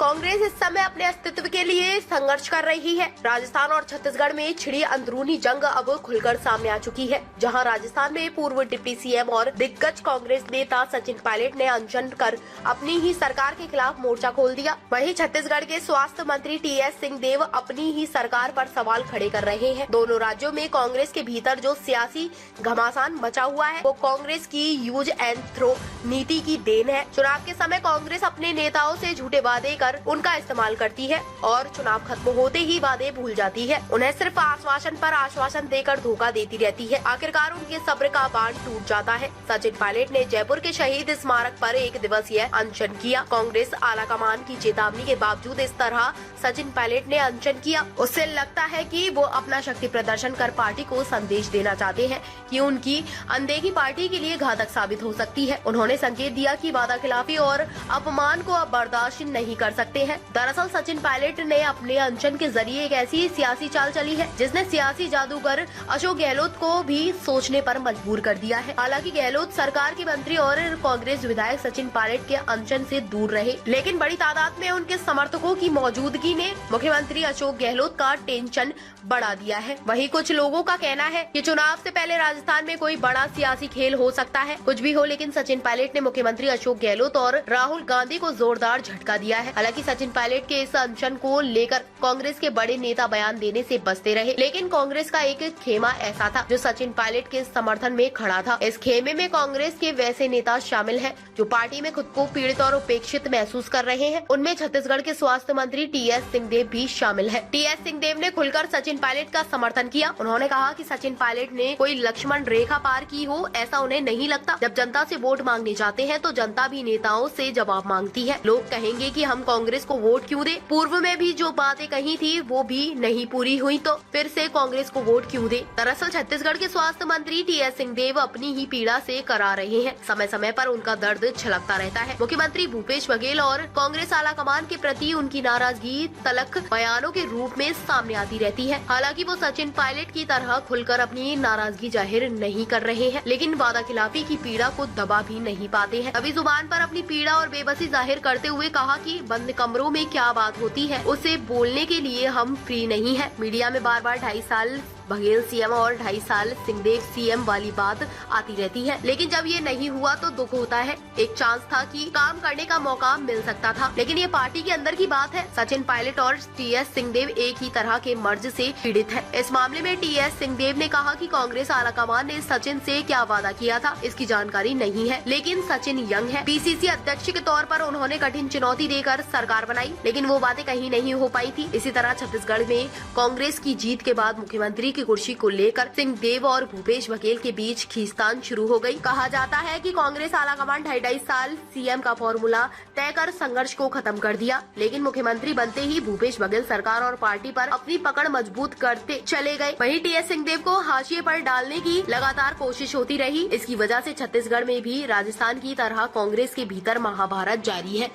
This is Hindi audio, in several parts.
कांग्रेस इस समय अपने अस्तित्व के लिए संघर्ष कर रही है। राजस्थान और छत्तीसगढ़ में छिड़ी अंदरूनी जंग अब खुलकर सामने आ चुकी है, जहां राजस्थान में पूर्व डिप्टी सीएम और दिग्गज कांग्रेस नेता सचिन पायलट ने अनशन कर अपनी ही सरकार के खिलाफ मोर्चा खोल दिया। वहीं छत्तीसगढ़ के स्वास्थ्य मंत्री टीएस सिंहदेव अपनी ही सरकार पर सवाल खड़े कर रहे हैं। दोनों राज्यों में कांग्रेस के भीतर जो सियासी घमासान मचा हुआ है, वो कांग्रेस की यूज एंड थ्रो नीति की देन है। चुनाव के समय कांग्रेस अपने नेताओं से झूठे वादे कर उनका इस्तेमाल करती है और चुनाव खत्म होते ही वादे भूल जाती है। उन्हें सिर्फ आश्वासन पर आश्वासन देकर धोखा देती रहती है। आखिरकार उनके सब्र का बांध टूट जाता है। सचिन पायलट ने जयपुर के शहीद स्मारक पर 1 दिवसीय अनशन किया। कांग्रेस आलाकमान की चेतावनी के बावजूद इस तरह सचिन पायलट ने अनशन किया। उससे लगता है कि वो अपना शक्ति प्रदर्शन कर पार्टी को संदेश देना चाहते हैं कि उनकी अनदेखी पार्टी के लिए घातक साबित हो सकती है। उन्होंने संकेत दिया कि वादा खिलाफी और अपमान को अब बर्दाश्त नहीं कर सकते हैं। दरअसल सचिन पायलट ने अपने अनशन के जरिए एक ऐसी सियासी चाल चली है जिसने सियासी जादूगर अशोक गहलोत को भी सोचने पर मजबूर कर दिया है। हालांकि गहलोत सरकार के मंत्री और कांग्रेस विधायक सचिन पायलट के अनशन से दूर रहे, लेकिन बड़ी तादाद में उनके समर्थकों की मौजूदगी ने मुख्यमंत्री अशोक गहलोत का टेंशन बढ़ा दिया है। वहीं कुछ लोगों का कहना है कि चुनाव से पहले राजस्थान में कोई बड़ा सियासी खेल हो सकता है। कुछ भी हो, लेकिन सचिन पायलट ने मुख्यमंत्री अशोक गहलोत और राहुल गांधी को जोरदार झटका दिया है। हालांकि सचिन पायलट के इस अनशन को लेकर कांग्रेस के बड़े नेता बयान देने से बचते रहे, लेकिन कांग्रेस का एक खेमा ऐसा था जो सचिन पायलट के समर्थन में खड़ा था। इस खेमे में कांग्रेस के वैसे नेता शामिल हैं जो पार्टी में खुद को पीड़ित और उपेक्षित महसूस कर रहे हैं। उनमें छत्तीसगढ़ के स्वास्थ्य मंत्री टीएस सिंहदेव भी शामिल है। टीएस सिंहदेव ने खुलकर सचिन पायलट का समर्थन किया। उन्होंने कहा कि सचिन पायलट ने कोई लक्ष्मण रेखा पार की हो, ऐसा उन्हें नहीं लगता। जब जनता से वोट मांगने जाते हैं तो जनता भी नेताओं से जवाब मांगती है। लोग कहेंगे कि हम कांग्रेस को वोट क्यों दे, पूर्व में भी जो बातें कही थी वो भी नहीं पूरी हुई तो फिर से कांग्रेस को वोट क्यों दे। दरअसल छत्तीसगढ़ के स्वास्थ्य मंत्री टीएस सिंहदेव अपनी ही पीड़ा से करा रहे हैं। समय समय पर उनका दर्द छलकता रहता है। मुख्यमंत्री भूपेश बघेल और कांग्रेस आलाकमान के प्रति उनकी नाराजगी तलख बयानों के रूप में सामने आती रहती है। हालांकि वो सचिन पायलट की तरह खुलकर अपनी नाराजगी जाहिर नहीं कर रहे हैं, लेकिन वादा खिलाफी की पीड़ा को दबा भी नहीं पाते हैं। अभी जुबान पर अपनी पीड़ा और बेबसी जाहिर करते हुए कहा कि बंद कमरों में क्या बात होती है, उसे बोलने के लिए हम फ्री नहीं है। मीडिया में बार बार 2.5 साल बघेल सीएम और 2.5 साल सिंहदेव सीएम वाली बात आती रहती है, लेकिन जब ये नहीं हुआ तो दुख होता है। एक चांस था कि काम करने का मौका मिल सकता था, लेकिन ये पार्टी के अंदर की बात है। सचिन पायलट और टीएस सिंहदेव एक ही तरह के मर्ज से पीड़ित है। इस मामले में टीएस सिंहदेव ने कहा कि कांग्रेस आलाकमान ने सचिन से क्या वादा किया था इसकी जानकारी नहीं है, लेकिन सचिन यंग है। पीसीसी अध्यक्ष के तौर पर उन्होंने कठिन चुनौती देकर सरकार बनाई, लेकिन वो बातें कहीं नहीं हो पाई थी। इसी तरह छत्तीसगढ़ में कांग्रेस की जीत के बाद मुख्यमंत्री की कुर्सी को लेकर सिंहदेव और भूपेश बघेल के बीच खींचतान शुरू हो गई। कहा जाता है कि कांग्रेस आलाकमान 2.5 साल सीएम का फॉर्मूला तय कर संघर्ष को खत्म कर दिया, लेकिन मुख्यमंत्री बनते ही भूपेश बघेल सरकार और पार्टी पर अपनी पकड़ मजबूत करते चले गए। वहीं टीएस सिंहदेव को हाशिए पर डालने की लगातार कोशिश होती रही। इसकी वजह से छत्तीसगढ़ में भी राजस्थान की तरह कांग्रेस के भीतर महाभारत जारी है।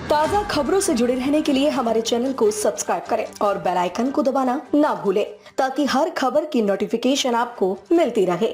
ताज़ा खबरों से जुड़े रहने के लिए हमारे चैनल को सब्सक्राइब करें और बेल आइकन को दबाना ना भूलें ताकि हर खबर की नोटिफिकेशन आपको मिलती रहे।